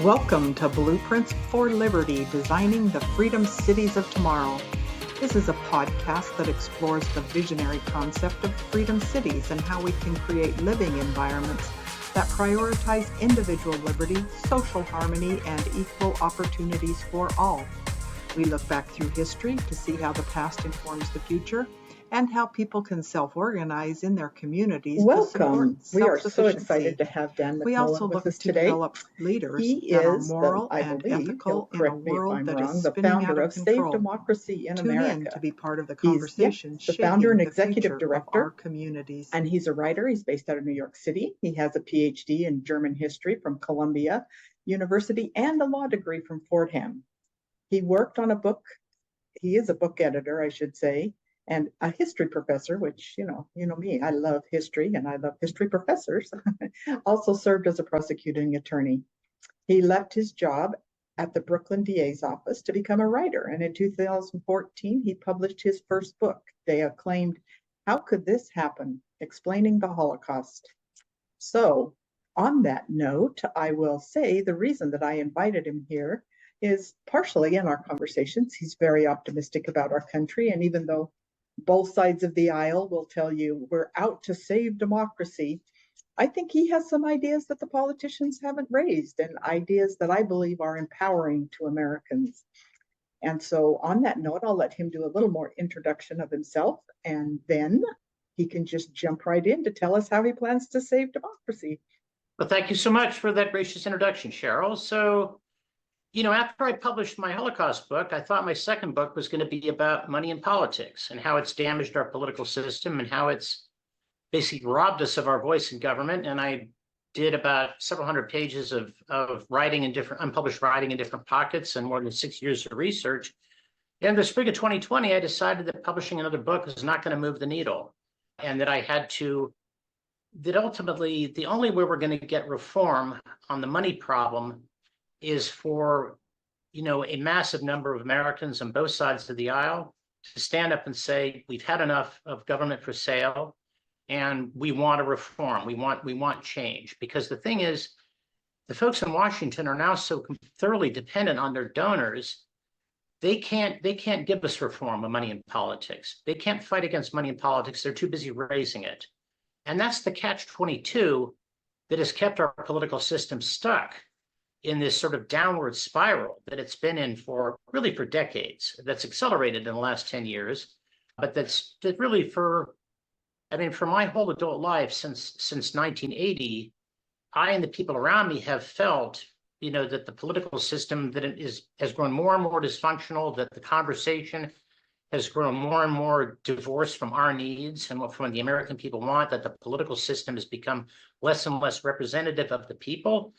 Welcome to Blueprints for Liberty, Designing the Freedom Cities of Tomorrow. This is a podcast that explores the visionary concept of freedom cities and how we can create living environments that prioritize individual liberty, social harmony, and equal opportunities for all. We look back through history to see how the past informs the future and how people can self-organize in their communities to support Welcome. We are so self-sufficiency. excited to have Dan We also McMillan look with us to today. develop leaders He that are is, moral I and believe, he'll ethical in a correct me if world I'm that is wrong, the spinning out founder of of Save control. Democracy in Tune in to America. be part of the He's conversation the shaping founder and the executive future of our director, communities. and he's a writer. He's based out of New York City. He has a PhD in German history from Columbia University and a law degree from Fordham. He worked on a book. He is a book editor, I should say, and a history professor, which, you know me, I love history and I love history professors. Also served as a prosecuting attorney. He left his job at the Brooklyn DA's office to become a writer. And in 2014, he published his first book. They acclaimed, "How Could This Happen? Explaining the Holocaust." So on that note, I will say the reason that I invited him here is partially in our conversations. He's very optimistic about our country. And even though both sides of the aisle will tell you we're out to save democracy, I think he has some ideas that the politicians haven't raised and ideas that I believe are empowering to Americans. And so on that note, I'll let him do a little more introduction of himself, and then he can just jump right in to tell us how he plans to save democracy. Well, thank you so much for that gracious introduction, Cheryl. So, after I published my Holocaust book, I thought my second book was going to be about money and politics and how it's damaged our political system and how it's basically robbed us of our voice in government. And I did about several hundred pages of writing in different unpublished writing in different pockets and more than 6 years of research. In the spring of 2020, I decided that publishing another book was not going to move the needle, and that ultimately the only way we're going to get reform on the money problem is for, a massive number of Americans on both sides of the aisle to stand up and say, we've had enough of government for sale and we want a reform. We want change. Because the thing is, the folks in Washington are now so thoroughly dependent on their donors. They can't give us reform of money in politics. They can't fight against money in politics. They're too busy raising it. And that's the catch-22 that has kept our political system stuck in this sort of downward spiral that it's been in for decades. That's accelerated in the last 10 years, but that really for my whole adult life since 1980, I and the people around me have felt, that the political system has grown more and more dysfunctional, that the conversation has grown more and more divorced from our needs and from what the American people want, that the political system has become less and less representative of the people.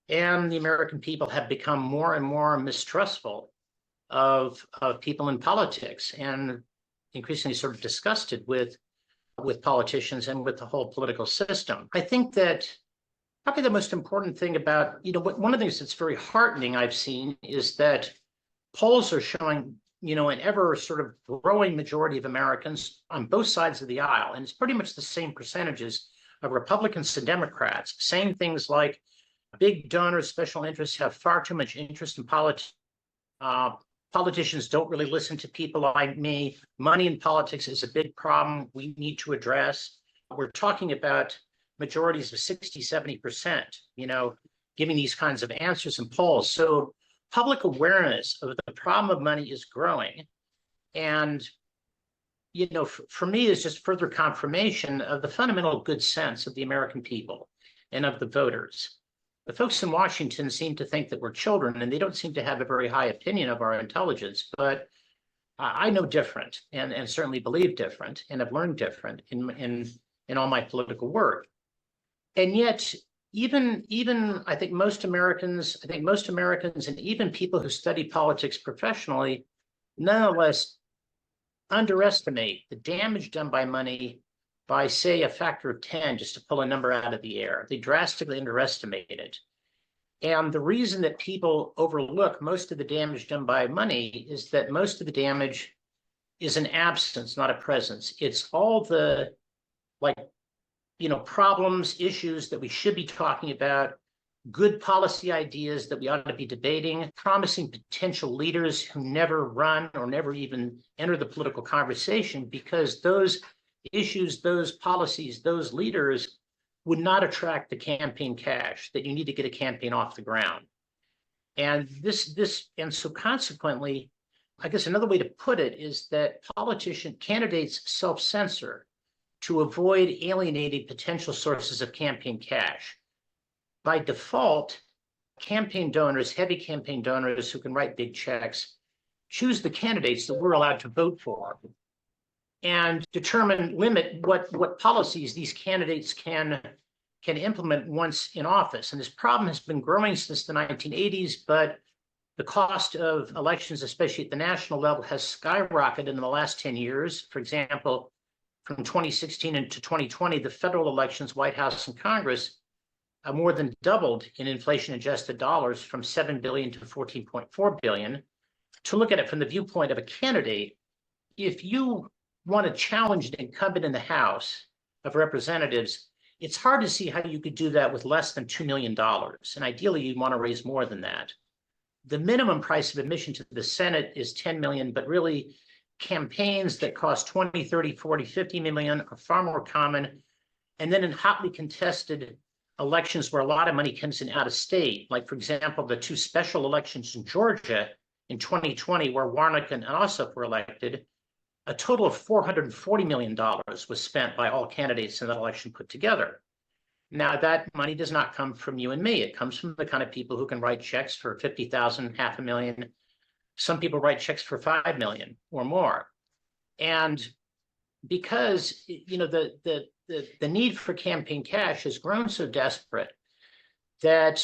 And the American people have become more and more mistrustful of people in politics and increasingly sort of disgusted with politicians and with the whole political system. I think that probably the most important thing about, one of the things that's very heartening I've seen is that polls are showing, an ever sort of growing majority of Americans on both sides of the aisle. And it's pretty much the same percentages of Republicans and Democrats, saying things like big donors, special interests have far too much interest in politics. Politicians don't really listen to people like me. Money in politics is a big problem we need to address. We're talking about majorities of 60, 70%, giving these kinds of answers in polls. So public awareness of the problem of money is growing. And, for me, is just further confirmation of the fundamental good sense of the American people and of the voters. The folks in Washington seem to think that we're children, and they don't seem to have a very high opinion of our intelligence. But I know different, and certainly believe different, and have learned different in all my political work. And yet, even I think most Americans, and even people who study politics professionally, nonetheless underestimate the damage done by money by, say, a factor of 10, just to pull a number out of the air. They drastically underestimate it. And the reason that people overlook most of the damage done by money is that most of the damage is an absence, not a presence. It's all the problems, issues that we should be talking about good policy ideas that we ought to be debating, promising potential leaders who never run or never even enter the political conversation, because those issues, those policies, those leaders would not attract the campaign cash that you need to get a campaign off the ground. And so consequently, I guess another way to put it is that candidates self-censor to avoid alienating potential sources of campaign cash. By default, campaign donors, heavy campaign donors who can write big checks, choose the candidates that we're allowed to vote for and limit what policies these candidates can implement once in office. And this problem has been growing since the 1980s, but the cost of elections, especially at the national level, has skyrocketed in the last 10 years. For example, from 2016 into 2020, the federal elections, White House and Congress, more than doubled in inflation-adjusted dollars from $7 billion to $14.4 billion. To look at it from the viewpoint of a candidate, if you want to challenge an incumbent in the House of Representatives, it's hard to see how you could do that with less than $2 million. And ideally, you'd want to raise more than that. The minimum price of admission to the Senate is $10 million, but really campaigns that cost 20, 30, 40, 50 million are far more common. And then in hotly contested elections where a lot of money comes in out of state, like, for example, the two special elections in Georgia in 2020, where Warnock and Ossoff were elected, a total of $440 million was spent by all candidates in that election put together. Now, that money does not come from you and me. It comes from the kind of people who can write checks for 50,000, $500,000. Some people write checks for 5 million or more. And because, you know, the need for campaign cash has grown so desperate that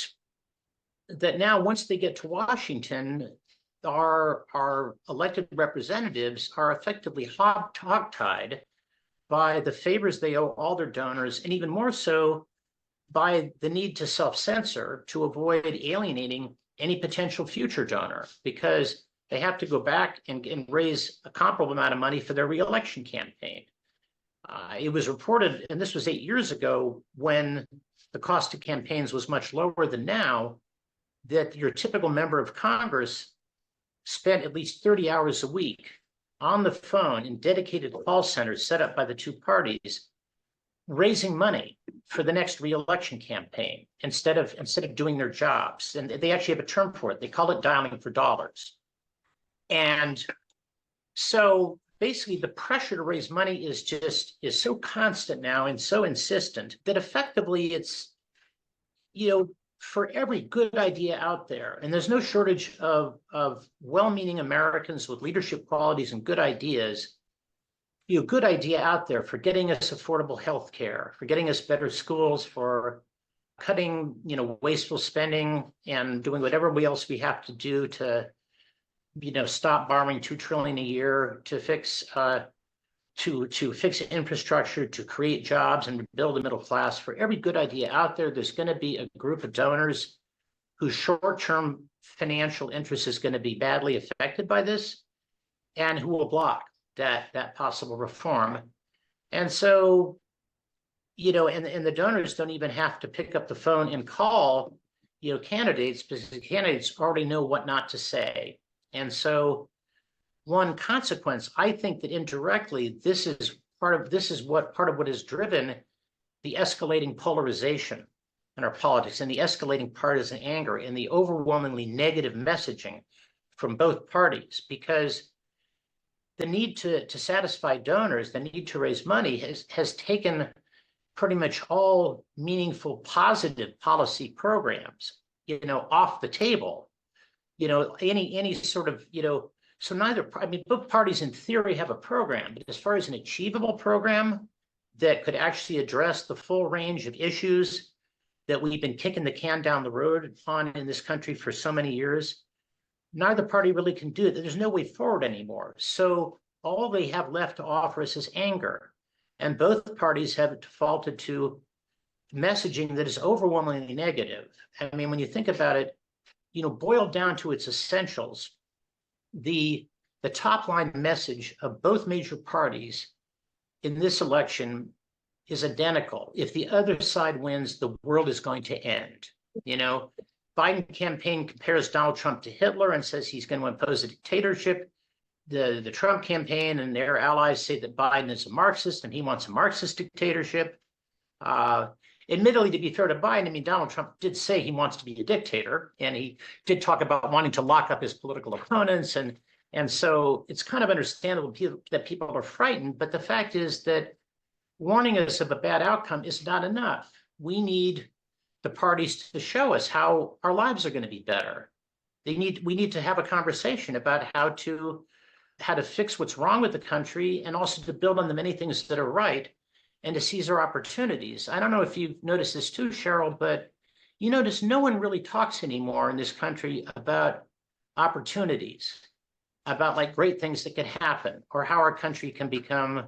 now once they get to Washington, our elected representatives are effectively hogtied by the favors they owe all their donors, and even more so by the need to self-censor to avoid alienating any potential future donor, because they have to go back and raise a comparable amount of money for their reelection campaign. It was reported, and this was 8 years ago, when the cost of campaigns was much lower than now, that your typical member of Congress spent at least 30 hours a week on the phone in dedicated call centers set up by the two parties, raising money for the next reelection campaign instead of doing their jobs. And they actually have a term for it. They call it dialing for dollars. And so basically the pressure to raise money is so constant now and so insistent that effectively it's, you know, for every good idea out there, and there's no shortage of well-meaning Americans with leadership qualities and good ideas, you know, good idea out there for getting us affordable health care, for getting us better schools, for cutting, you know, wasteful spending and doing whatever else we have to do to, you know, stop borrowing $2 trillion a year to fix infrastructure, to create jobs and build a middle class. For every good idea out there, there's going to be a group of donors whose short-term financial interest is going to be badly affected by this, and who will block that possible reform. And so, you know, and the donors don't even have to pick up the phone and call, you know, candidates, because the candidates already know what not to say. And so one consequence, I think, that indirectly this is part of what has driven the escalating polarization in our politics and the escalating partisan anger and the overwhelmingly negative messaging from both parties, because the need to satisfy donors, the need to raise money has taken pretty much all meaningful positive policy programs, you know, off the table. You know, any sort of, you know, so both parties in theory have a program, but as far as an achievable program that could actually address the full range of issues that we've been kicking the can down the road on in this country for so many years, neither party really can do it. There's no way forward anymore. So all they have left to offer us is anger. And both parties have defaulted to messaging that is overwhelmingly negative. I mean, when you think about it, you know, boiled down to its essentials, the top line message of both major parties in this election is identical. If the other side wins, the world is going to end. Biden campaign compares Donald Trump to Hitler and says he's going to impose a dictatorship. The Trump campaign and their allies say that Biden is a Marxist and he wants a Marxist dictatorship. Admittedly, to be fair to Biden, I mean, Donald Trump did say he wants to be a dictator, and he did talk about wanting to lock up his political opponents. And so it's kind of understandable that people are frightened. But the fact is that warning us of a bad outcome is not enough. We need the parties to show us how our lives are going to be better. We need to have a conversation about how to fix what's wrong with the country, and also to build on the many things that are right, and to seize our opportunities. I don't know if you've noticed this too, Cheryl, but you notice no one really talks anymore in this country about opportunities, about like great things that could happen, or how our country can become,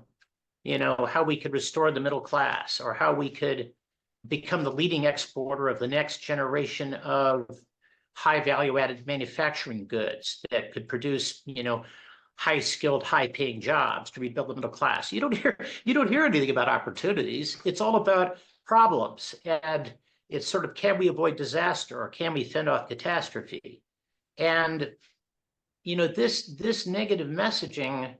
how we could restore the middle class, or how we could become the leading exporter of the next generation of high value added manufacturing goods that could produce, high skilled, high paying jobs to rebuild the middle class. You don't hear anything about opportunities. It's all about problems. And it's sort of, can we avoid disaster, or can we fend off catastrophe? And, this negative messaging,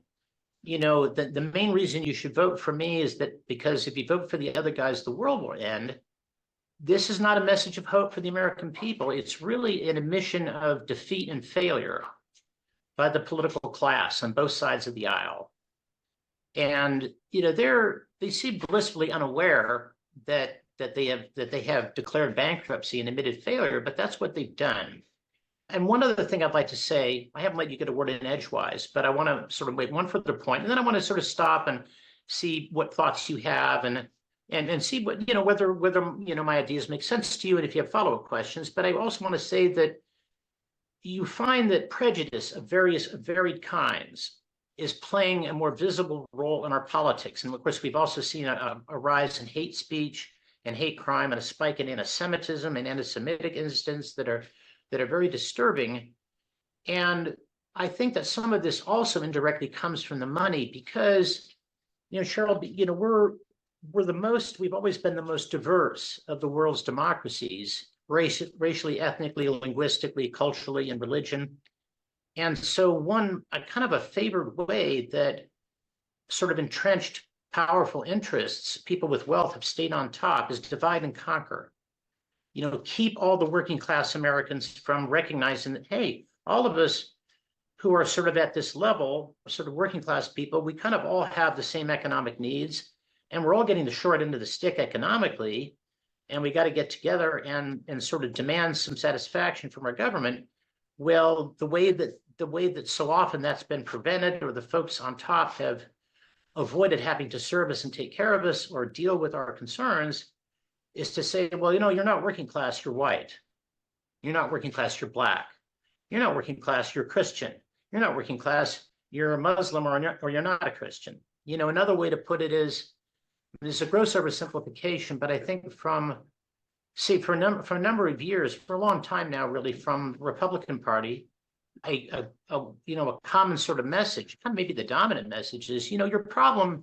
the main reason you should vote for me is that because if you vote for the other guys, the world will end. This is not a message of hope for the American people. It's really an admission of defeat and failure by the political class on both sides of the aisle. And, they seem blissfully unaware that they have declared bankruptcy and admitted failure, but that's what they've done. And one other thing I'd like to say, I haven't let you get a word in edgewise, but I want to sort of make one further point, and then I want to sort of stop and see what thoughts you have, and see what, whether my ideas make sense to you, and if you have follow-up questions. But I also want to say that you find that prejudice of varied kinds is playing a more visible role in our politics. And of course, we've also seen a rise in hate speech and hate crime, and a spike in anti-Semitism and anti-Semitic incidents that are very disturbing. And I think that some of this also indirectly comes from the money, because, Cheryl, we've always been the most diverse of the world's democracies, racially, ethnically, linguistically, culturally, and religion. And so a kind of a favored way that sort of entrenched powerful interests, people with wealth, have stayed on top, is divide and conquer. Keep all the working class Americans from recognizing that, hey, all of us who are sort of at this level, sort of working class people, we kind of all have the same economic needs, and we're all getting the short end of the stick economically, and we got to get together and sort of demand some satisfaction from our government. Well, the way that so often that's been prevented, or the folks on top have avoided having to serve us and take care of us or deal with our concerns, is to say, well, you're not working class, you're white. You're not working class, you're Black. You're not working class, you're Christian. You're not working class, you're a Muslim, or you're not a Christian. Another way to put it is, there's a gross oversimplification, but I think for a number of years, for a long time now, really, from the Republican Party, a common sort of message, kind of maybe the dominant message is, your problem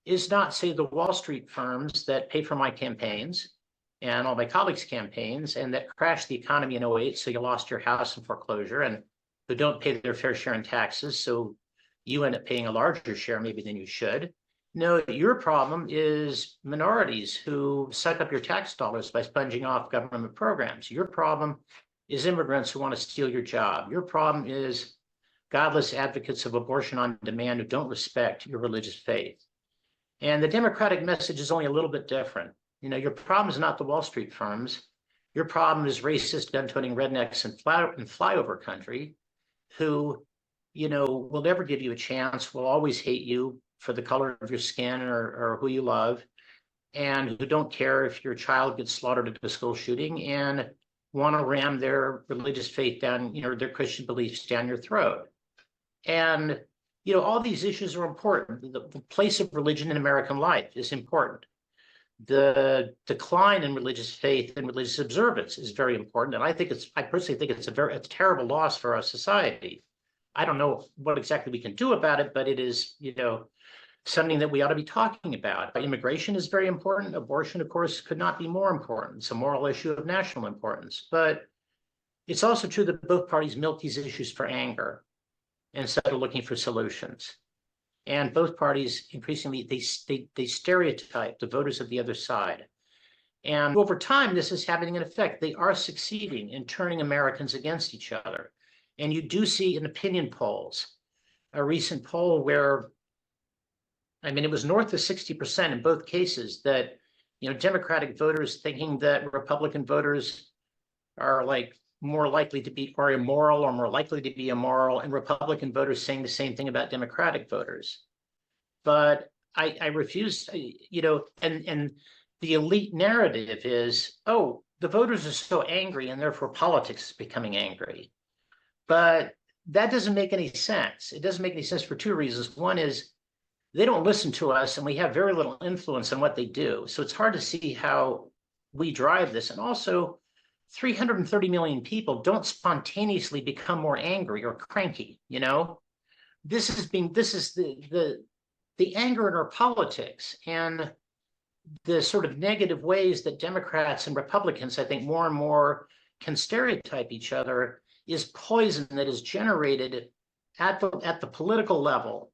is not, say, the Wall Street firms that pay for my campaigns and all my colleagues' campaigns, and that crashed the economy in 2008, so you lost your house in foreclosure, and who don't pay their fair share in taxes, so you end up paying a larger share maybe than you should. No, your problem is minorities who suck up your tax dollars by sponging off government programs. Your problem is immigrants who want to steal your job. Your problem is godless advocates of abortion on demand who don't respect your religious faith. And the Democratic message is only a little bit different. Your problem is not the Wall Street firms. Your problem is racist, gun-toting rednecks in flyover country who, will never give you a chance, will always hate you for the color of your skin or who you love, and who don't care if your child gets slaughtered at a school shooting, and want to ram their religious faith down, their Christian beliefs down your throat. And all these issues are important. The place of religion in American life is important. The decline in religious faith and religious observance is very important. And I personally think it's a terrible loss for our society. I don't know what exactly we can do about it, but it is, something that we ought to be talking about. Immigration is very important. Abortion, of course, could not be more important. It's a moral issue of national importance. But it's also true that both parties milk these issues for anger instead of looking for solutions. And both parties increasingly, they stereotype the voters of the other side. And over time, this is having an effect. They are succeeding in turning Americans against each other. And you do see in opinion polls, a recent poll where, I mean, it was north of 60% in both cases that, Democratic voters thinking that Republican voters are like more likely to be, or immoral, or more likely to be immoral, and Republican voters saying the same thing about Democratic voters. But I refuse, and the elite narrative is, oh, the voters are so angry and therefore politics is becoming angry. But that doesn't make any sense. It doesn't make any sense for two reasons. One is they don't listen to us and we have very little influence on what they do. So it's hard to see how we drive this. And also 330 million people don't spontaneously become more angry or cranky, This is the anger in our politics and the sort of negative ways that Democrats and Republicans, I think, more and more can stereotype each other is poison that is generated at the political level.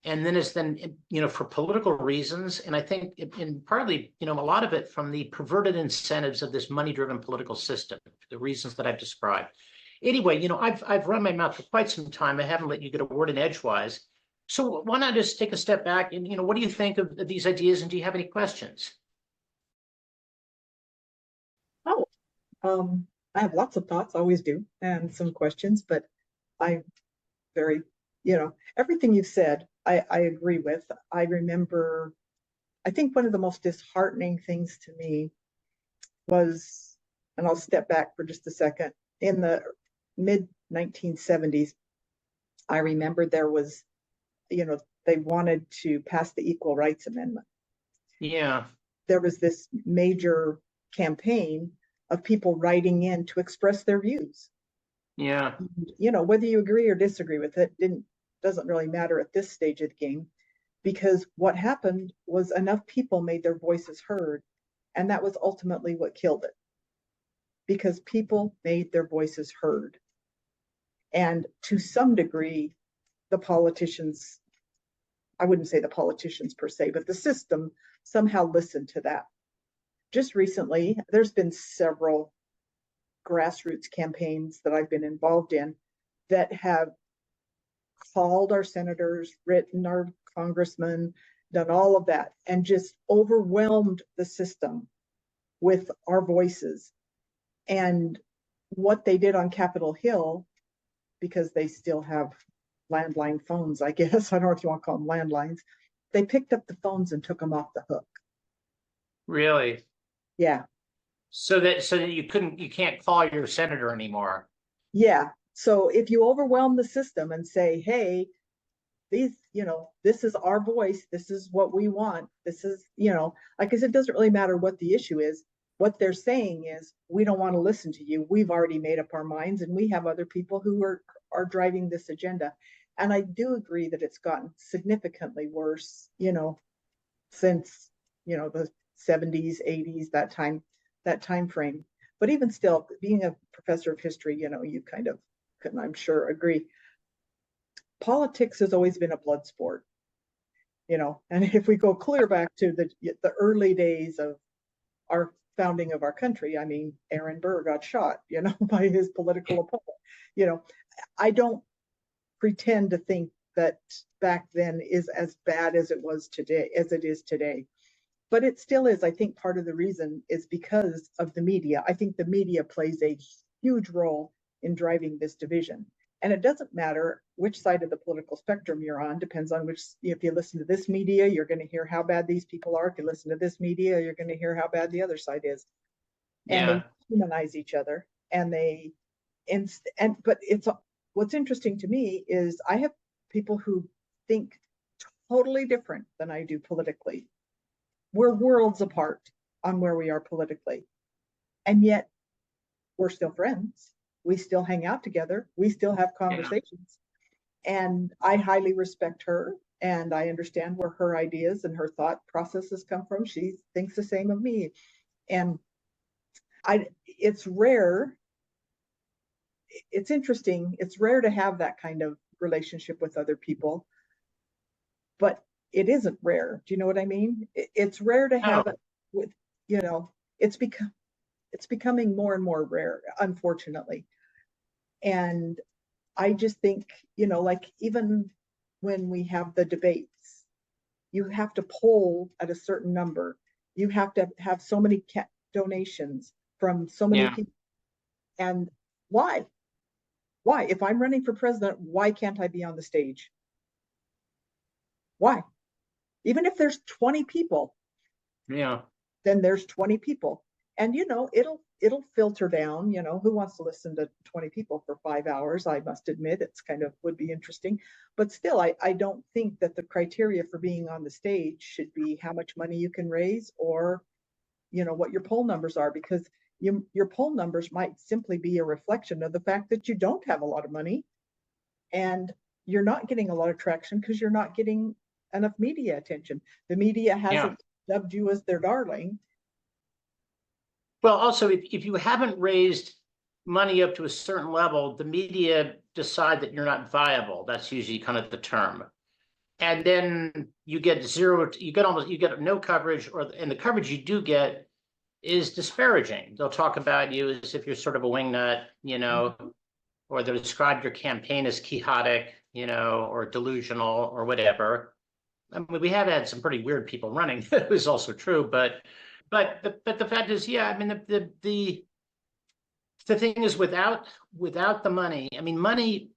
And then it's for political reasons. And I think in partly, a lot of it from the perverted incentives of this money-driven political system, the reasons that I've described. Anyway, I've run my mouth for quite some time. I haven't let you get a word in edgewise. So why not just take a step back and, what do you think of these ideas, and do you have any questions? Oh, I have lots of thoughts, always do, and some questions, but I very, everything you've said, I agree with. I remember, I think one of the most disheartening things to me was, and I'll step back for just a second, in the mid 1970s, I remember there was, they wanted to pass the Equal Rights Amendment. Yeah. There was this major campaign of people writing in to express their views. Yeah. Whether you agree or disagree with it doesn't really matter at this stage of the game, because what happened was enough people made their voices heard, and that was ultimately what killed it, because people made their voices heard. And to some degree, the politicians, I wouldn't say the politicians per se, but the system somehow listened to that. Just recently, there's been several grassroots campaigns that I've been involved in that have called our senators, written our congressmen, done all of that, and just overwhelmed the system with our voices. And what they did on Capitol Hill, because they still have landline phones, I guess, I don't know if you want to call them landlines, they picked up the phones and took them off the hook. Really? Yeah. So that you can't call your senator anymore. Yeah. So if you overwhelm the system and say, hey, these, this is our voice, this is what we want, this is, like I said, it doesn't really matter what the issue is. What they're saying is, we don't want to listen to you. We've already made up our minds, and we have other people who are driving this agenda. And I do agree that it's gotten significantly worse, since, the 70s, 80s, that time frame. But even still, being a professor of history, you kind of can, I'm sure, agree. Politics has always been a blood sport, and if we go clear back to the early days of our founding of our country, I mean, Aaron Burr got shot, by his political opponent. I don't pretend to think that back then is as bad as it was today, as it is today. But it still is. I think part of the reason is because of the media. I think the media plays a huge role in driving this division. And it doesn't matter which side of the political spectrum you're on, depends on which, if you listen to this media, you're going to hear how bad these people are. If you listen to this media, you're going to hear how bad the other side is. And they humanize each other. And but what's interesting to me is I have people who think totally different than I do politically. We're worlds apart on where we are politically. And yet we're still friends. We still hang out together. We still have conversations. Yeah. And I highly respect her. And I understand where her ideas and her thought processes come from. She thinks the same of me. And it's rare. It's interesting. It's rare to have that kind of relationship with other people, but it isn't rare. Do you know what I mean? It's rare to have it with, it's becoming more and more rare, unfortunately. And I just think, like even when we have the debates, you have to poll at a certain number. You have to have so many donations from so many people. And why? Why? If I'm running for president, why can't I be on the stage? Why? Even if there's 20 people, then there's 20 people. And it'll filter down, who wants to listen to 20 people for 5 hours? I must admit, it's kind of would be interesting. But still, I don't think that the criteria for being on the stage should be how much money you can raise or, what your poll numbers are, because your poll numbers might simply be a reflection of the fact that you don't have a lot of money and you're not getting a lot of traction because you're not getting enough media attention. The media hasn't dubbed you as their darling. Well, also, if you haven't raised money up to a certain level, the media decide that you're not viable. That's usually kind of the term. And then you get you get no coverage, and the coverage you do get is disparaging. They'll talk about you as if you're sort of a wingnut, or they'll describe your campaign as quixotic, or delusional or whatever. I mean, we have had some pretty weird people running. It was also true, but the fact is, I mean, the thing is, without the money, I mean, money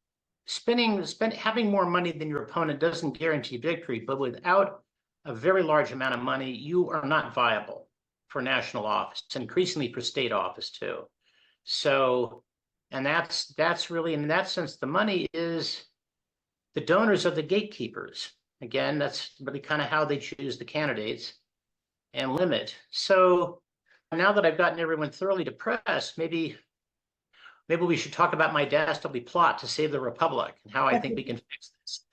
having more money than your opponent doesn't guarantee victory, but without a very large amount of money, you are not viable for national office, increasingly for state office too. So, and that's really, in that sense, the money is the donors of the gatekeepers. Again, that's really kind of how they choose the candidates and limit. So now that I've gotten everyone thoroughly depressed, maybe we should talk about my dastardly plot to save the Republic and how I think we can fix this.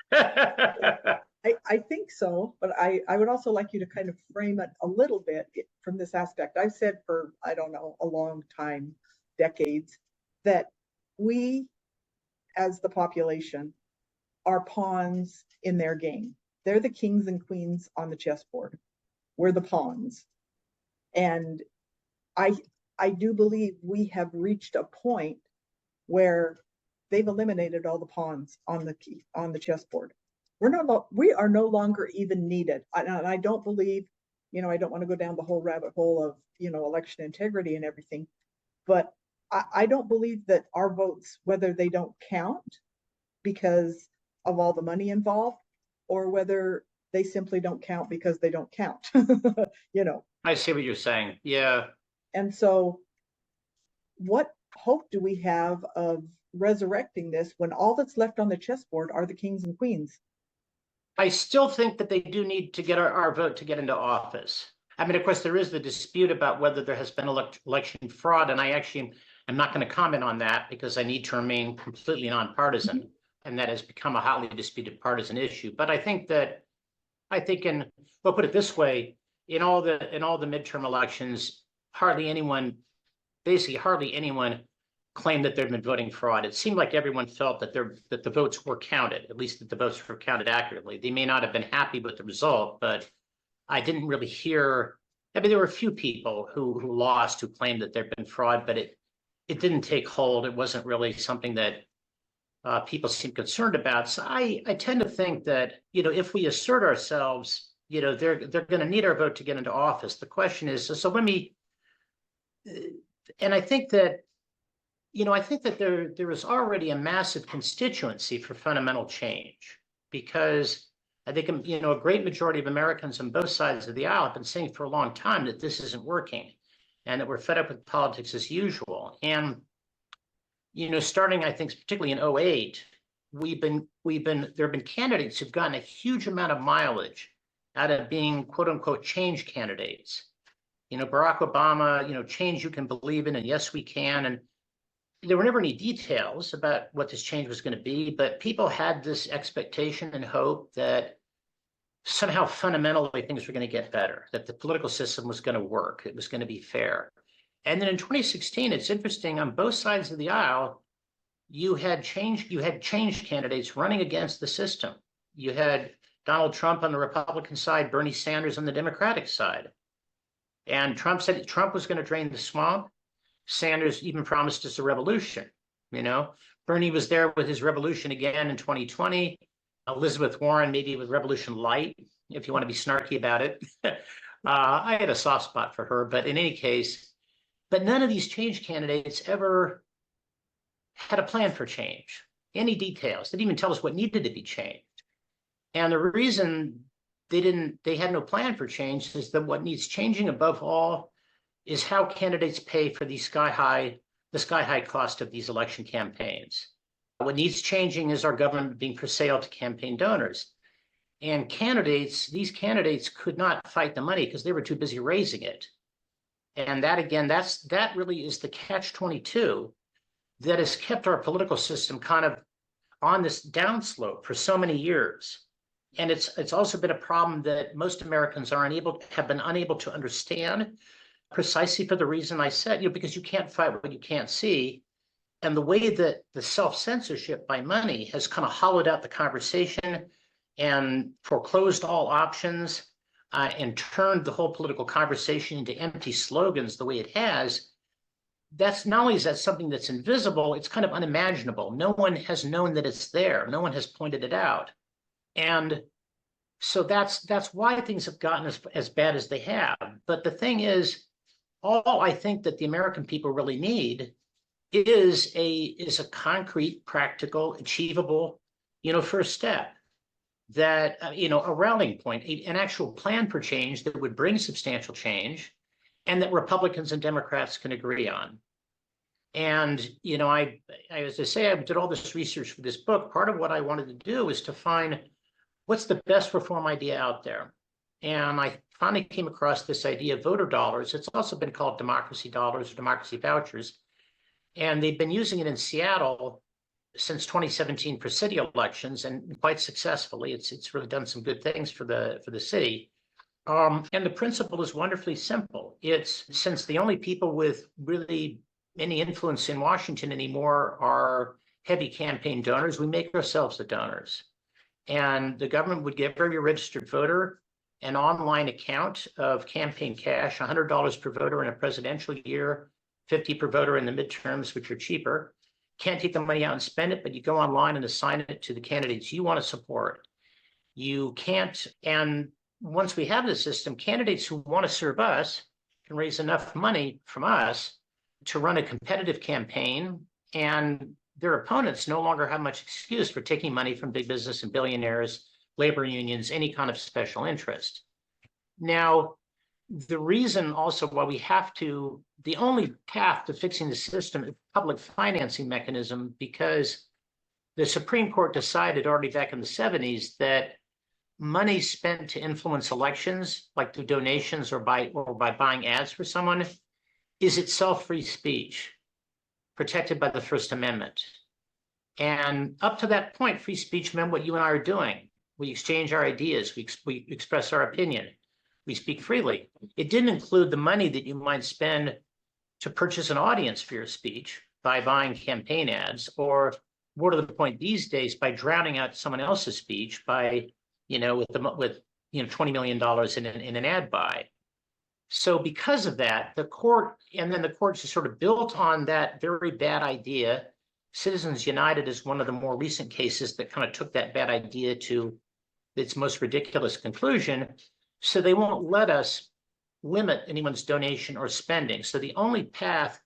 I think so, but I would also like you to kind of frame it a little bit from this aspect. I've said for, I don't know, a long time, decades, that we as the population are pawns in their game. They're the kings and queens on the chessboard. We're the pawns. And I do believe we have reached a point where they've eliminated all the pawns on the chessboard. We are no longer even needed. And I don't believe, I don't want to go down the whole rabbit hole of, election integrity and everything, but I don't believe that our votes, whether they don't count because of all the money involved, or whether they simply don't count because they don't count. I see what you're saying. Yeah. And so what hope do we have of resurrecting this when all that's left on the chessboard are the kings and queens? I still think that they do need to get our vote to get into office. I mean, of course, there is the dispute about whether there has been election fraud, and I actually am not going to comment on that because I need to remain completely nonpartisan, and that has become a hotly disputed partisan issue. But I think we'll put it this way, in all the midterm elections, hardly anyone claimed that there'd been voting fraud. It seemed like everyone felt that the votes were counted, at least that the votes were counted accurately. They may not have been happy with the result, but I didn't really hear. I mean, there were a few people who lost who claimed that there'd been fraud, but it didn't take hold. It wasn't really something that people seem concerned about. So I tend to think that, if we assert ourselves, they're going to need our vote to get into office. The question is, so let me, and I think that, there is already a massive constituency for fundamental change, because I think, a great majority of Americans on both sides of the aisle have been saying for a long time that this isn't working and that we're fed up with politics as usual. And, starting, I think, particularly in 2008, there have been candidates who've gotten a huge amount of mileage out of being quote unquote change candidates. Barack Obama, change you can believe in, and yes, we can. And there were never any details about what this change was going to be, but people had this expectation and hope that somehow fundamentally things were going to get better, that the political system was going to work, it was going to be fair. And then in 2016, it's interesting, on both sides of the aisle, you had change candidates running against the system. You had Donald Trump on the Republican side, Bernie Sanders on the Democratic side. And Trump said Trump was going to drain the swamp. Sanders even promised us a revolution. Bernie was there with his revolution again in 2020. Elizabeth Warren, maybe with revolution light, if you want to be snarky about it. I had a soft spot for her, but in any case, but none of these change candidates ever had a plan for change, any details. They didn't even tell us what needed to be changed. And the reason they had no plan for change is that what needs changing above all is how candidates pay for the sky high cost of these election campaigns. What needs changing is our government being for sale to campaign donors. And these candidates could not fight the money because they were too busy raising it. And that, again, that really is the catch-22 that has kept our political system kind of on this downslope for so many years. And it's also been a problem that most Americans have been unable to understand, precisely for the reason I said, because you can't fight what you can't see. And the way that the self-censorship by money has kind of hollowed out the conversation and foreclosed all options and turned the whole political conversation into empty slogans the way it has, that's not only is that something that's invisible, it's kind of unimaginable. No one has known that it's there. No one has pointed it out. And so that's why things have gotten as bad as they have. But the thing is, all I think that the American people really need is a concrete, practical, achievable, first step, that, a rallying point, an actual plan for change that would bring substantial change and that Republicans and Democrats can agree on. And, as I say, I did all this research for this book. Part of what I wanted to do is to find what's the best reform idea out there. And I finally came across this idea of voter dollars. It's also been called democracy dollars or democracy vouchers. And they've been using it in Seattle since 2017 for city elections, and quite successfully. It's really done some good things for the city. And the principle is wonderfully simple. It's, since the only people with really any influence in Washington anymore are heavy campaign donors, we make ourselves the donors. And the government would give every registered voter an online account of campaign cash, $100 per voter in a presidential year, $50 per voter in the midterms, which are cheaper. Can't take the money out and spend it, but you go online and assign it to the candidates you want to support. You can't, and once we have the system, candidates who want to serve us can raise enough money from us to run a competitive campaign, and their opponents no longer have much excuse for taking money from big business and billionaires, labor unions, any kind of special interest. Now, the reason also why the only path to fixing the system is public financing mechanism, because the Supreme Court decided already back in the 70s that money spent to influence elections, like through donations or by buying ads for someone, is itself free speech, protected by the First Amendment. And up to that point, free speech meant what you and I are doing. We exchange our ideas, we express our opinion, we speak freely. It didn't include the money that you might spend to purchase an audience for your speech by buying campaign ads, or more to the point these days, by drowning out someone else's speech by, with $20 million in an ad buy. So because of that, the court just sort of built on that very bad idea. Citizens United is one of the more recent cases that kind of took that bad idea to its most ridiculous conclusion. So they won't let us limit anyone's donation or spending. So the only path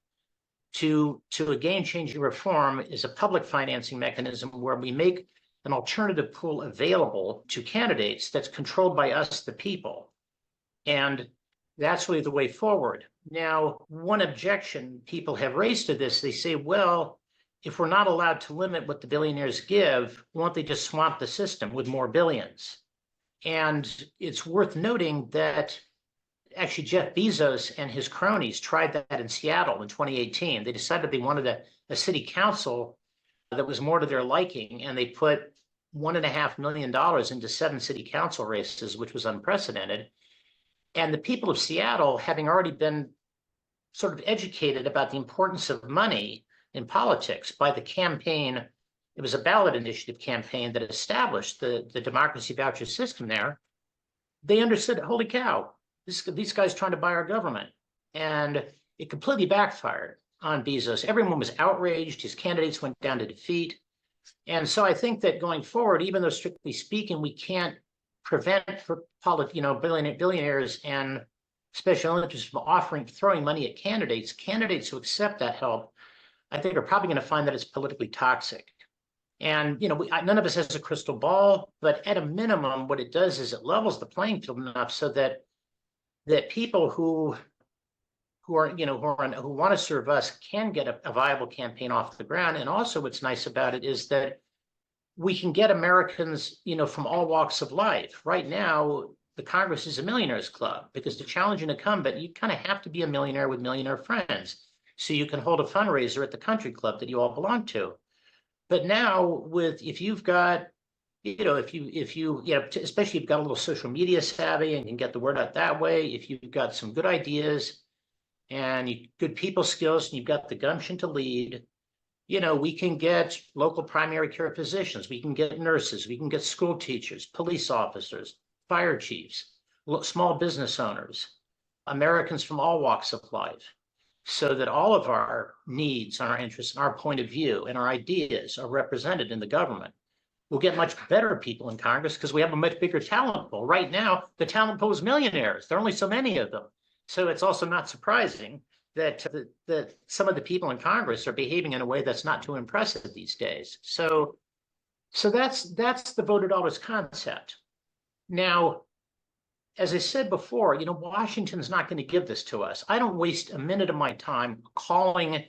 to a game-changing reform is a public financing mechanism where we make an alternative pool available to candidates that's controlled by us, the people. And that's really the way forward. Now, one objection people have raised to this, they say, well, if we're not allowed to limit what the billionaires give, won't they just swamp the system with more billions? And it's worth noting that actually Jeff Bezos and his cronies tried that in Seattle in 2018. They decided they wanted a city council that was more to their liking, and they put $1.5 million into 7 city council races, which was unprecedented. And the people of Seattle, having already been sort of educated about the importance of money in politics by the campaign, it was a ballot initiative campaign that established the democracy voucher system there. They understood, holy cow, these guys trying to buy our government. And it completely backfired on Bezos. Everyone was outraged. His candidates went down to defeat. And so I think that going forward, even though strictly speaking, we can't prevent billionaires and special interests from throwing money at candidates who accept that help, I think are probably going to find that it's politically toxic. And, none of us has a crystal ball, but at a minimum, what it does is it levels the playing field enough so that people who want to serve us can get a viable campaign off the ground. And also what's nice about it is that we can get Americans, from all walks of life. Right now, the Congress is a millionaires club because to challenge an incumbent, you kind of have to be a millionaire with millionaire friends. So you can hold a fundraiser at the country club that you all belong to. But now if you've got, especially if you've got a little social media savvy and can get the word out that way, if you've got some good ideas and good people skills and you've got the gumption to lead, we can get local primary care physicians, we can get nurses, we can get school teachers, police officers, fire chiefs, small business owners, Americans from all walks of life, so that all of our needs and our interests and our point of view and our ideas are represented in the government. We'll get much better people in Congress because we have a much bigger talent pool. Right now, the talent pool is millionaires. There are only so many of them. So it's also not surprising that some of the people in Congress are behaving in a way that's not too impressive these days. So that's the voter dollars concept. Now, as I said before, Washington's not going to give this to us. I don't waste a minute of my time calling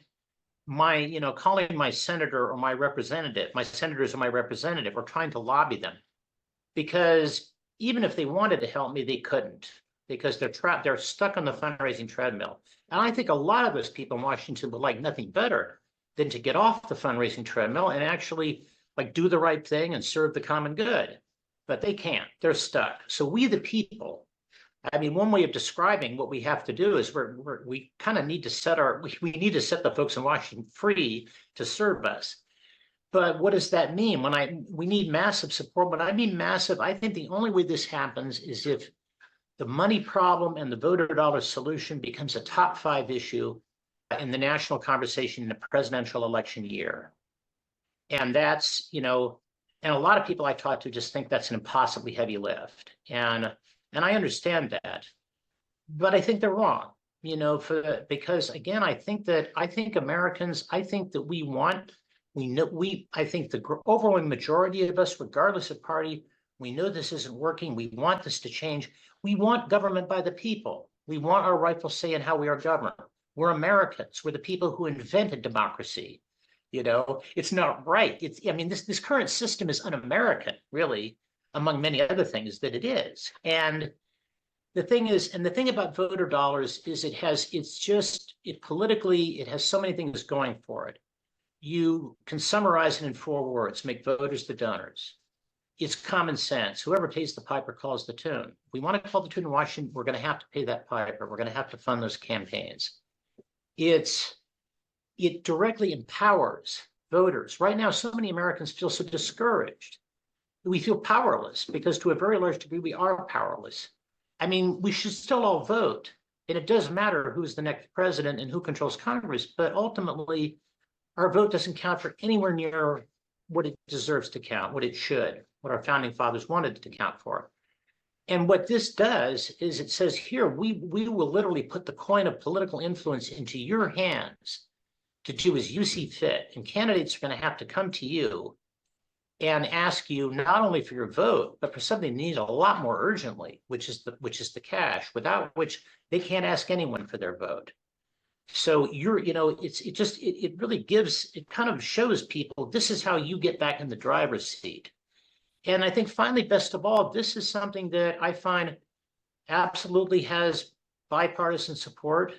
my senator or my representative, my senators or my representative, or trying to lobby them, because even if they wanted to help me, they couldn't, because they're trapped. They're stuck on the fundraising treadmill. And I think a lot of those people in Washington would like nothing better than to get off the fundraising treadmill and actually do the right thing and serve the common good. But they can't. They're stuck. So we, the people, one way of describing what we have to do is we kind of need to we need to set the folks in Washington free to serve us. But what does that mean? We need massive support. When I mean massive, I think the only way this happens is if the money problem and the voter dollar solution becomes a top 5 issue in the national conversation in a presidential election year. And that's, and a lot of people I talk to just think that's an impossibly heavy lift. And I understand that, but I think they're wrong, because again, I think Americans, I think the overwhelming majority of us, regardless of party, we know this isn't working. We want this to change. We want government by the people. We want our rightful say in how we are governed. We're Americans. We're the people who invented democracy. It's not right. This current system is un-American, really, among many other things that it is. And the thing about voter dollars is it has so many things going for it. You can summarize it in 4 words: make voters the donors. It's common sense. Whoever pays the piper calls the tune. If we want to call the tune in Washington, we're going to have to pay that piper. We're going to have to fund those campaigns. It directly empowers voters. Right now, so many Americans feel so discouraged. We feel powerless because to a very large degree, we are powerless. We should still all vote. And it does matter who's the next president and who controls Congress. But ultimately, our vote doesn't count for anywhere near what it deserves to count, what it should, what our founding fathers wanted to count for. And what this does is it says here, we will literally put the coin of political influence into your hands to do as you see fit. And candidates are going to have to come to you and ask you not only for your vote, but for something they need a lot more urgently, which is the cash, without which they can't ask anyone for their vote. So it really kind of shows people this is how you get back in the driver's seat. And I think finally, best of all, this is something that I find absolutely has bipartisan support.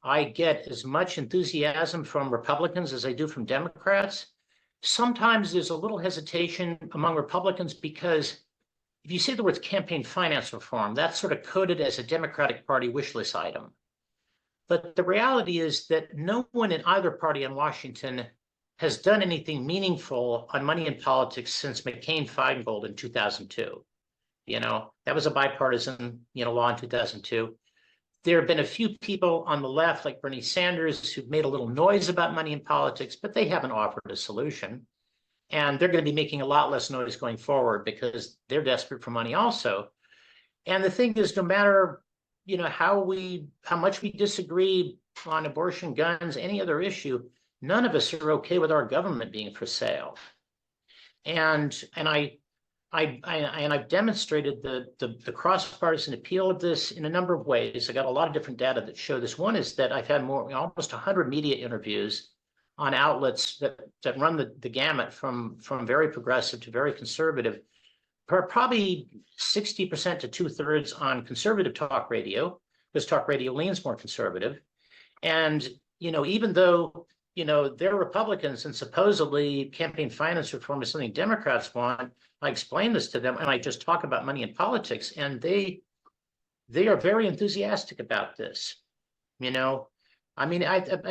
I get as much enthusiasm from Republicans as I do from Democrats. sometimes there's a little hesitation among Republicans because if you say the words campaign finance reform, that's sort of coded as a Democratic Party wish list item. But the reality is that no one in either party in Washington has done anything meaningful on money in politics since McCain-Feingold in 2002. That was a bipartisan, law in 2002. There have been a few people on the left, like Bernie Sanders, who've made a little noise about money in politics, but they haven't offered a solution. And they're going to be making a lot less noise going forward because they're desperate for money also. And the thing is, no matter how much we disagree on abortion, guns, any other issue, none of us are okay with our government being for sale. And I've demonstrated the cross-partisan appeal of this in a number of ways. I got a lot of different data that show this. One is that I've had almost 100 media interviews on outlets that run the gamut from very progressive to very conservative, probably 60% to 2/3 on conservative talk radio, because talk radio leans more conservative. And, even though, they're Republicans and supposedly campaign finance reform is something Democrats want, I explain this to them and I just talk about money in politics, and they are very enthusiastic about this. In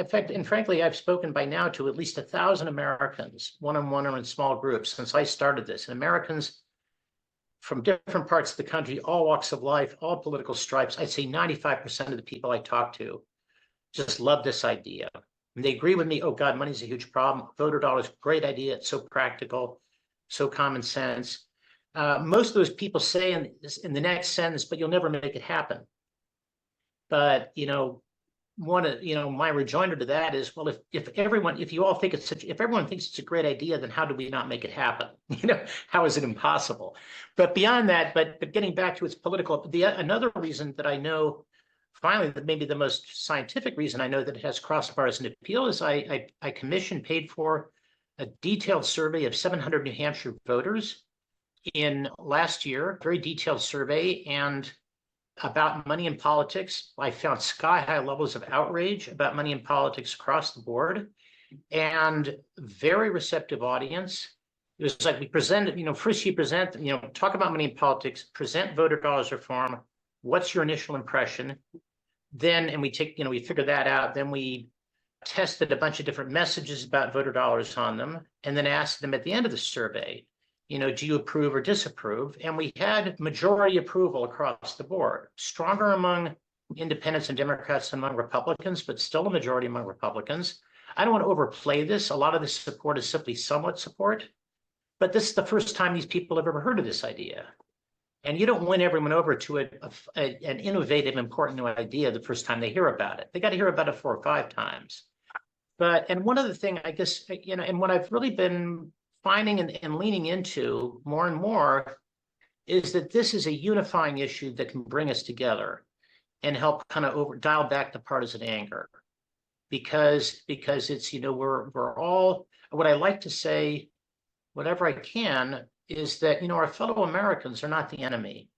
fact, and frankly, I've spoken by now to at least 1,000 Americans, one-on-one or in small groups, since I started this. And Americans from different parts of the country, all walks of life, all political stripes, I'd say 95% of the people I talk to just love this idea. And they agree with me, oh God, money's a huge problem. Voter dollars, great idea. It's so practical, so common sense. Most of those people say in the next sentence, but you'll never make it happen. But, my rejoinder to that is, well, if everyone thinks it's a great idea, then how do we not make it happen? How is it impossible? But beyond that, but getting back to its political, another reason that I know, finally, that maybe the most scientific reason I know that it has cross-partisan appeal is I paid for a detailed survey of 700 New Hampshire voters in last year, very detailed survey, and about money in politics. I found sky-high levels of outrage about money in politics across the board, and very receptive audience. It was like we presented, first you present, talk about money in politics, present voter dollars reform. What's your initial impression? Then, and we we figure that out. Then we tested a bunch of different messages about voter dollars on them, and then asked them at the end of the survey, do you approve or disapprove? And we had majority approval across the board, stronger among independents and Democrats than among Republicans, but still a majority among Republicans. I don't want to overplay this. A lot of this support is simply somewhat support, but this is the first time these people have ever heard of this idea. And you don't win everyone over to an innovative, important new idea the first time they hear about it. They got to hear about it 4 or 5 times. And one other thing, I guess, and what I've really been finding and leaning into more and more is that this is a unifying issue that can bring us together and help kind of dial back the partisan anger, because it's, we're all, what I like to say, whatever I can, is that, our fellow Americans are not the enemy.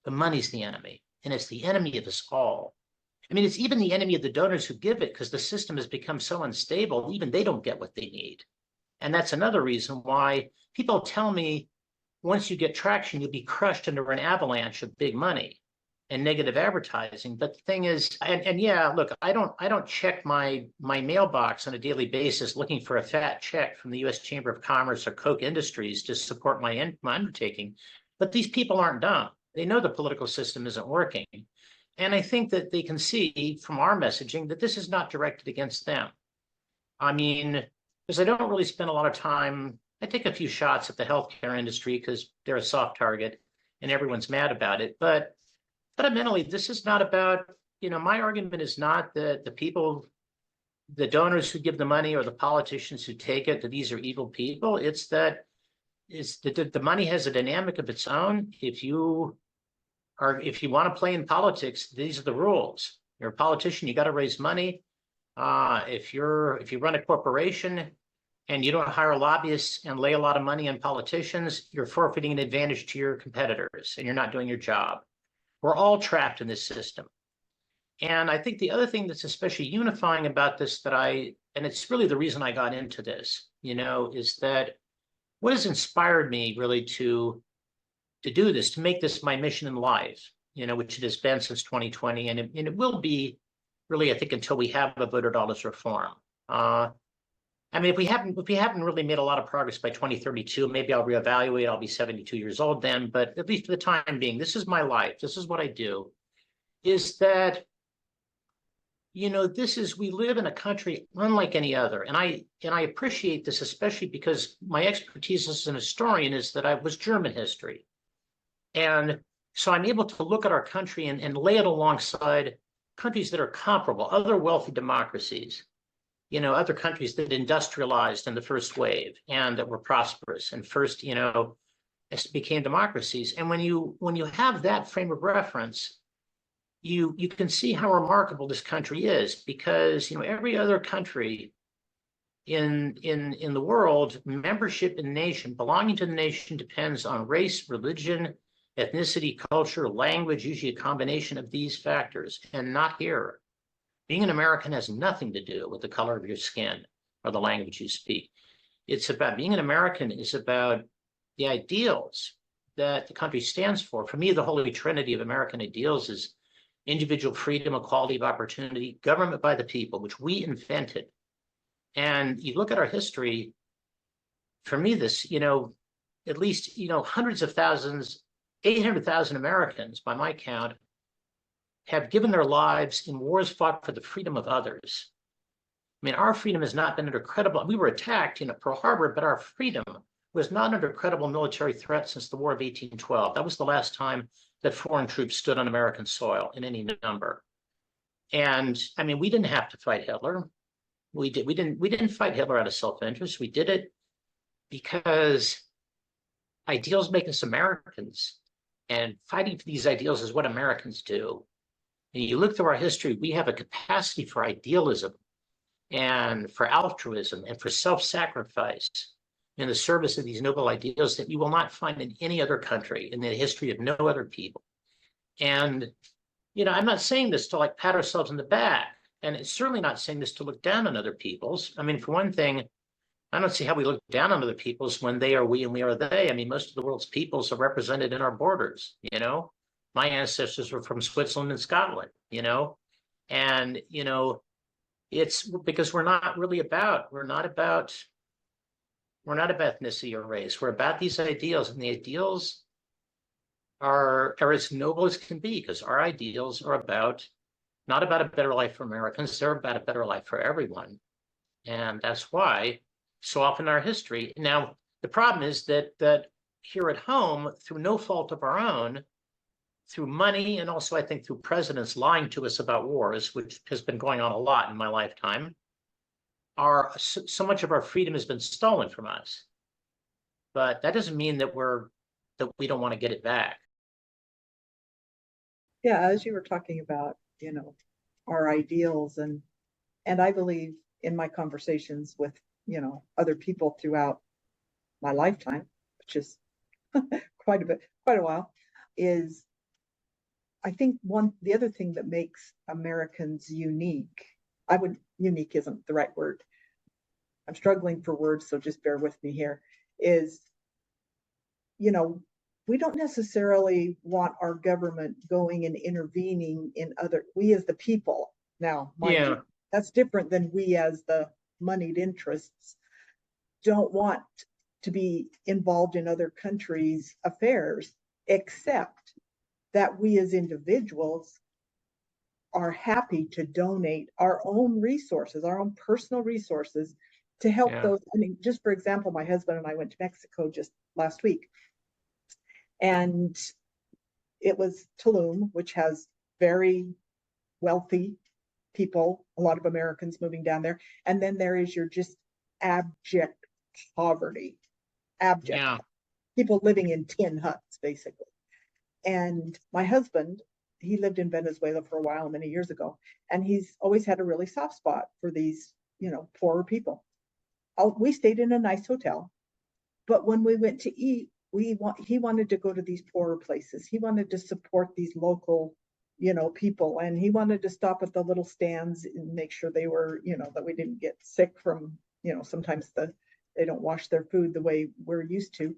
The money's the enemy, and it's the enemy of us all. It's even the enemy of the donors who give it, because the system has become so unstable, even they don't get what they need. And that's another reason why people tell me, once you get traction, you'll be crushed under an avalanche of big money and negative advertising. But the thing is, and yeah, look, I don't check my mailbox on a daily basis looking for a fat check from the U.S. Chamber of Commerce or Koch Industries to support my undertaking. But these people aren't dumb. They know the political system isn't working. And I think that they can see from our messaging that this is not directed against them. Because I don't really spend a lot of time, I take a few shots at the healthcare industry because they're a soft target and everyone's mad about it. But fundamentally, this is not about, my argument is not that the people, the donors who give the money or the politicians who take it, that these are evil people. It's that the money has a dynamic of its own. If you want to play in politics, these are the rules. You're a politician, you got to raise money. If you run a corporation and you don't hire lobbyists and lay a lot of money on politicians, you're forfeiting an advantage to your competitors and you're not doing your job. We're all trapped in this system. And I think the other thing that's especially unifying about this and it's really the reason I got into this, is that what has inspired me really to do this, to make this my mission in life, which it has been since 2020, and it will be really, I think, until we have a voter dollars reform. I mean, if we haven't really made a lot of progress by 2032, maybe I'll reevaluate. I'll be 72 years old then, but at least for the time being, this is my life. This is what I do. Is that, we live in a country unlike any other, and I appreciate this especially because my expertise as an historian is that I was German history, and so I'm able to look at our country and lay it alongside countries that are comparable, other wealthy democracies. Other countries that industrialized in the first wave and that were prosperous and first, became democracies. And when you have that frame of reference, you can see how remarkable this country is, because every other country in the world, membership in the nation, belonging to the nation, depends on race, religion, ethnicity, culture, language, usually a combination of these factors, and not here. Being an American has nothing to do with the color of your skin or the language you speak. Being an American is about the ideals that the country stands for. For me, the holy trinity of American ideals is individual freedom, equality of opportunity, government by the people, which we invented. And you look at our history, for me, this, at least, hundreds of thousands, 800,000 Americans, by my count, have given their lives in wars fought for the freedom of others. I mean, our freedom has not been under credible, we were attacked in Pearl Harbor, but our freedom was not under credible military threat since the War of 1812. That was the last time that foreign troops stood on American soil in any number. And I mean, we didn't have to fight Hitler. We didn't fight Hitler out of self-interest. We did it because ideals make us Americans, and fighting for these ideals is what Americans do. And you look through our history, we have a capacity for idealism and for altruism and for self-sacrifice in the service of these noble ideals that you will not find in any other country in the history of no other people. And, I'm not saying this to pat ourselves in the back, and it's certainly not saying this to look down on other peoples. I mean, for one thing, I don't see how we look down on other peoples when they are we and we are they. I mean, most of the world's peoples are represented in our borders, My ancestors were from Switzerland and Scotland, and, it's because we're not about ethnicity or race. We're about these ideals, and the ideals are as noble as can be, because our ideals are not about a better life for Americans, they're about a better life for everyone. And that's why so often in our history, now the problem is that here at home, through no fault of our own, through money, and also I think through presidents lying to us about wars, which has been going on a lot in my lifetime, so much of our freedom has been stolen from us. But that doesn't mean that we don't want to get it back. Yeah, as you were talking about, our ideals, and I believe in my conversations with, other people throughout my lifetime, which is quite a while, is I think the other thing that makes Americans unique, unique isn't the right word. I'm struggling for words, so just bear with me here, is, we don't necessarily want our government going and intervening in we as the people. Now, mind you, that's different than we as the moneyed interests don't want to be involved in other countries' affairs, except that we as individuals are happy to donate our own resources, our own personal resources, to help those. I mean, just for example, my husband and I went to Mexico just last week, and it was Tulum, which has very wealthy people, a lot of Americans moving down there. And then there is your just abject poverty, people living in tin huts, basically. And my husband, he lived in Venezuela for a while, many years ago, and he's always had a really soft spot for these, poorer people. We stayed in a nice hotel, but when we went to eat, he wanted to go to these poorer places. He wanted to support these local people, and he wanted to stop at the little stands and make sure they were, that we didn't get sick from, sometimes they don't wash their food the way we're used to.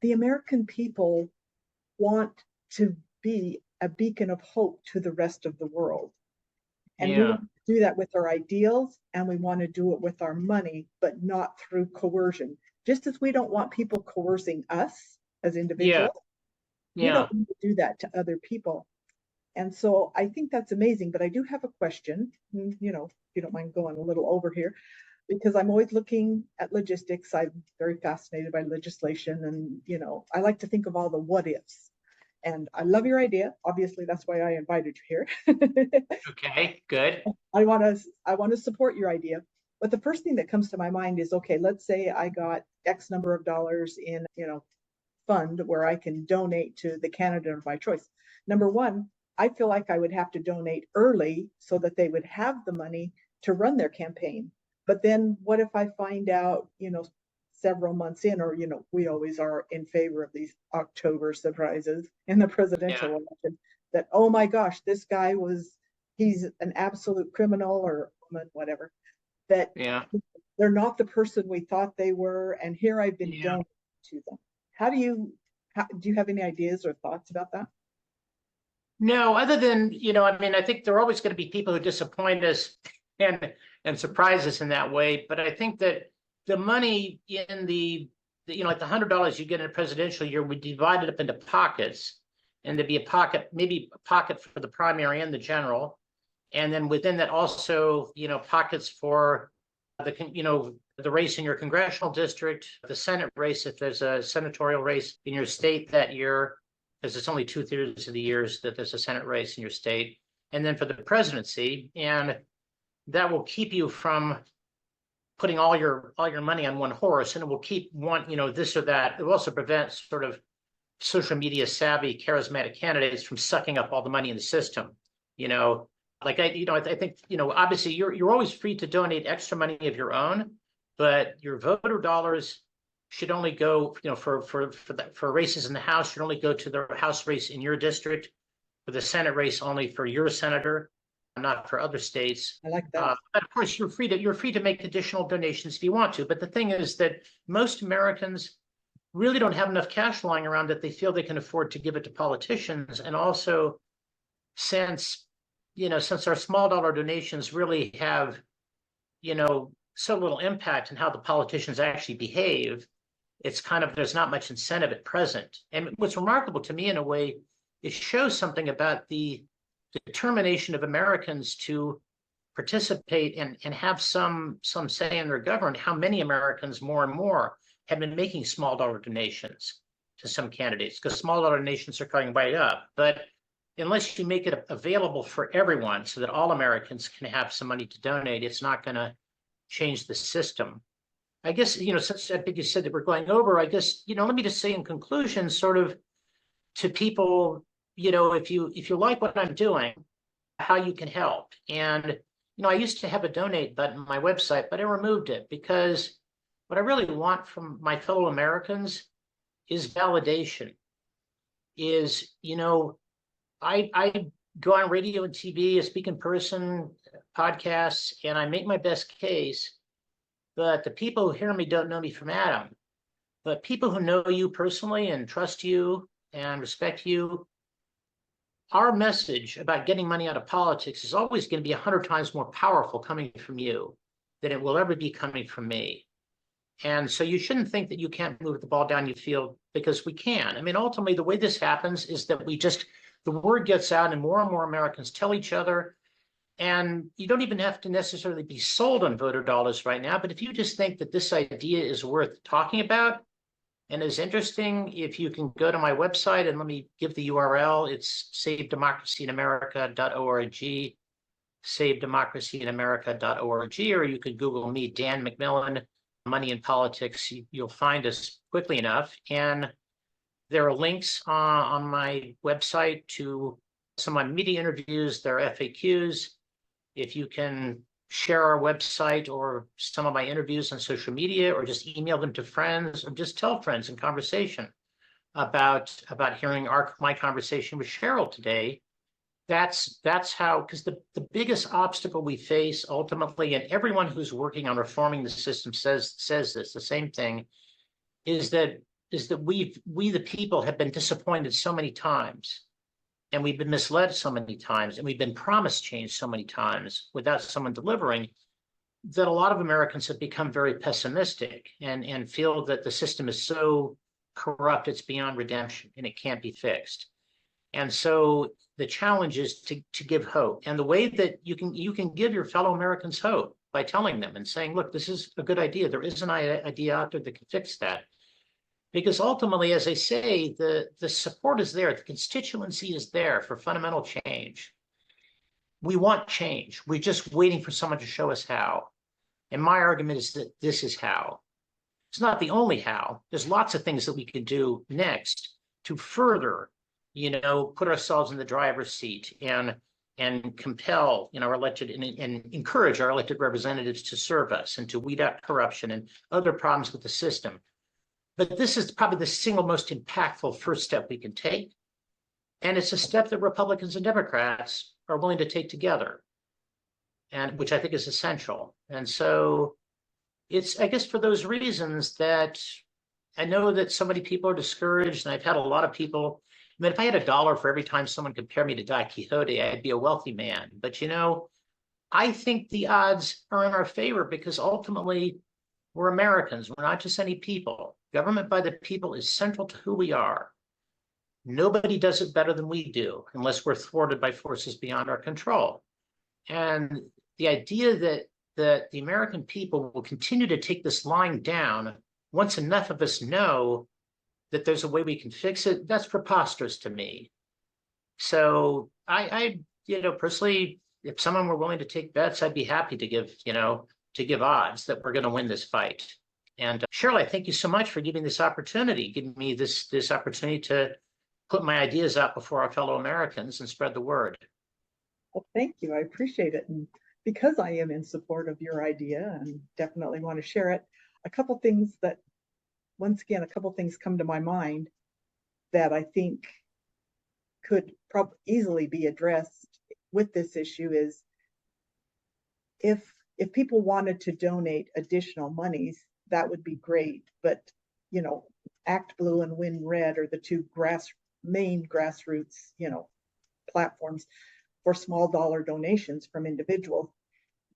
The American people want to be a beacon of hope to the rest of the world. And we want to do that with our ideals, and we want to do it with our money, but not through coercion. Just as we don't want people coercing us as individuals, we don't need to do that to other people. And so I think that's amazing. But I do have a question, if you don't mind going a little over here, because I'm always looking at logistics. I'm very fascinated by legislation, and I like to think of all the what ifs. And I love your idea. Obviously, that's why I invited you here. Okay, good. I want to support your idea. But the first thing that comes to my mind is, okay, let's say I got X number of dollars in, fund where I can donate to the candidate of my choice. Number one, I feel like I would have to donate early so that they would have the money to run their campaign. But then what if I find out, several months in, or, we always are in favor of these October surprises in the presidential election, that, oh my gosh, this guy he's an absolute criminal or woman, whatever, that they're not the person we thought they were. And here I've been donating to them. Do you have any ideas or thoughts about that? No, other than, I think there are always going to be people who disappoint us and surprise us in that way. But I think that the money in like the $100 you get in a presidential year would be divided up into pockets, and there'd be maybe a pocket for the primary and the general. And then within that also, pockets for the race in your congressional district, the Senate race, if there's a senatorial race in your state that year, because it's only 2/3 of the years that there's a Senate race in your state, and then for the presidency. And that will keep you from putting all your money on one horse, and it will keep this or that. It will also prevent sort of social media savvy, charismatic candidates from sucking up all the money in the system. I think, obviously you're always free to donate extra money of your own, but your voter dollars should only go, for races in the House, should only go to the House race in your district, for the Senate race only for your senator, not for other states. I like that. But of course, you're free to make additional donations if you want to. But the thing is that most Americans really don't have enough cash lying around that they feel they can afford to give it to politicians. And also, since our small dollar donations really have, so little impact on how the politicians actually behave, it's there's not much incentive at present. And what's remarkable to me in a way, it shows something about the determination of Americans to participate and have some say in their government. How many Americans more and more have been making small dollar donations to some candidates, because small dollar donations are going right up. But unless you make it available for everyone so that all Americans can have some money to donate, it's not going to change the system. I guess, since I think you said that we're going over, I guess, let me just say in conclusion, sort of to people, if you like what I'm doing, how you can help. And, I used to have a donate button on my website, but I removed it because what I really want from my fellow Americans is validation. I go on radio and TV, I speak in person, podcasts, and I make my best case. But the people who hear me don't know me from Adam. But people who know you personally and trust you and respect you, our message about getting money out of politics is always going to be 100 times more powerful coming from you than it will ever be coming from me. And so you shouldn't think that you can't move the ball down your field, because we can. I mean, ultimately, the way this happens is that the word gets out and more Americans tell each other. And you don't even have to necessarily be sold on voter dollars right now. But if you just think that this idea is worth talking about and is interesting, if you can go to my website, and let me give the URL, it's savedemocracyinamerica.org, savedemocracyinamerica.org, or you could Google me, Dan McMillan, Money in Politics. You'll find us quickly enough. And there are links on my website to some of my media interviews, there are FAQs. If you can share our website or some of my interviews on social media, or just email them to friends, or just tell friends in conversation about hearing my conversation with Cheryl today, that's how, because the biggest obstacle we face ultimately, and everyone who's working on reforming the system says this, the same thing, is that we the people have been disappointed so many times, and we've been misled so many times, and we've been promised change so many times without someone delivering, that a lot of Americans have become very pessimistic and feel that the system is so corrupt it's beyond redemption and it can't be fixed. And so the challenge is to give hope. And the way that you can give your fellow Americans hope by telling them and saying, look, this is a good idea. There is an idea out there that can fix that. Because ultimately, as I say, the support is there. The constituency is there for fundamental change. We want change. We're just waiting for someone to show us how. And my argument is that this is how. It's not the only how. There's lots of things that we can do next to further, put ourselves in the driver's seat and compel, our elected and encourage our elected representatives to serve us and to weed out corruption and other problems with the system. But this is probably the single most impactful first step we can take. And it's a step that Republicans and Democrats are willing to take together, and which I think is essential. And so it's, I guess, for those reasons that I know that so many people are discouraged, and I've had a lot of people. I mean, if I had $1 for every time someone compared me to Don Quixote, I'd be a wealthy man. But, I think the odds are in our favor because ultimately we're Americans. We're not just any people. Government by the people is central to who we are. Nobody does it better than we do unless we're thwarted by forces beyond our control. And the idea that the American people will continue to take this line down once enough of us know that there's a way we can fix it, that's preposterous to me. So I personally, if someone were willing to take bets, I'd be happy to give odds that we're going to win this fight. And Cheryl, I thank you so much for giving this opportunity, giving me this opportunity to put my ideas out before our fellow Americans and spread the word. Well, thank you. I appreciate it. And because I am in support of your idea and definitely want to share it, a couple things come to my mind that I think could probably easily be addressed with this issue is if people wanted to donate additional monies, that would be great. But, Act Blue and Win Red are the two main grassroots, platforms for small dollar donations from individuals.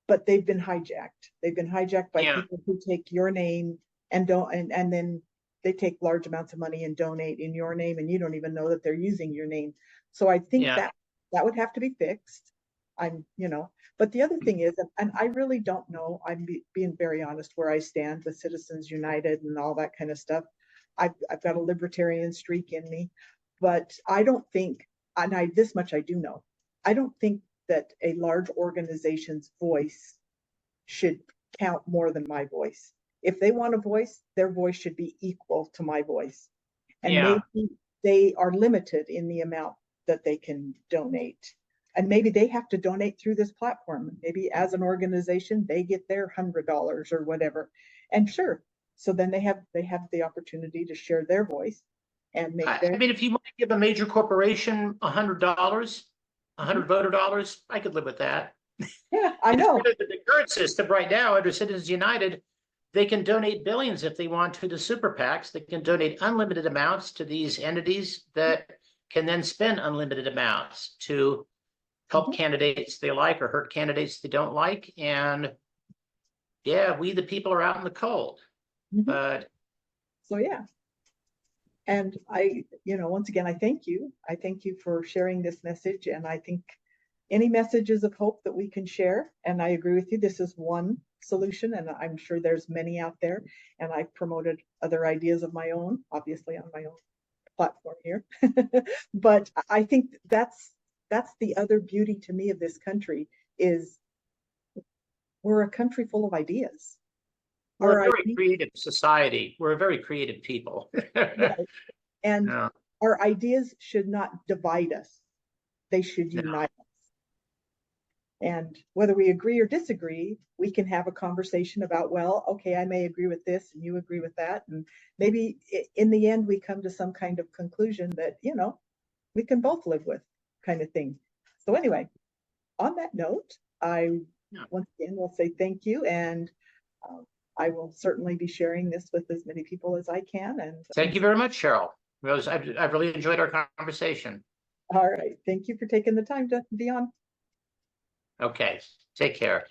But they've been hijacked. They've been hijacked by people who take your name and then they take large amounts of money and donate in your name, and you don't even know that they're using your name. So I think that would have to be fixed. But the other thing is, and I really don't know, I'm being very honest where I stand with Citizens United and all that kind of stuff. I've got a libertarian streak in me, but I don't think, and this much I do know, I don't think that a large organization's voice should count more than my voice. If they want a voice, their voice should be equal to my voice. And maybe they are limited in the amount that they can donate. And maybe they have to donate through this platform. Maybe as an organization, they get their $100 or whatever. And sure, so then they have the opportunity to share their voice and make I mean, if you want to give a major corporation $100, 100 voter dollars, I could live with that. Yeah, I know. The current system right now under Citizens United, they can donate billions if they want to super PACs. They can donate unlimited amounts to these entities that can then spend unlimited amounts to help candidates they like or hurt candidates they don't like. And we the people are out in the cold. But so and I, once again, I thank you. I thank you for sharing this message. And I think any messages of hope that we can share, and I agree with you, this is one solution, and I'm sure there's many out there. And I've promoted other ideas of my own, obviously on my own platform here. But I think that's the other beauty to me of this country is we're a country full of ideas. We're a very creative society. We're a very creative people. Right. And our ideas should not divide us. They should unite us. And whether we agree or disagree, we can have a conversation about, well, okay, I may agree with this and you agree with that. And maybe in the end, we come to some kind of conclusion that, we can both live with, kind of thing. So anyway, on that note, I Yeah. once again will say thank you, and uh, I will certainly be sharing this with as many people as I can. And Thank you very much, Cheryl. I've really enjoyed our conversation. all right, thank you for taking the time to be on. Okay, take care.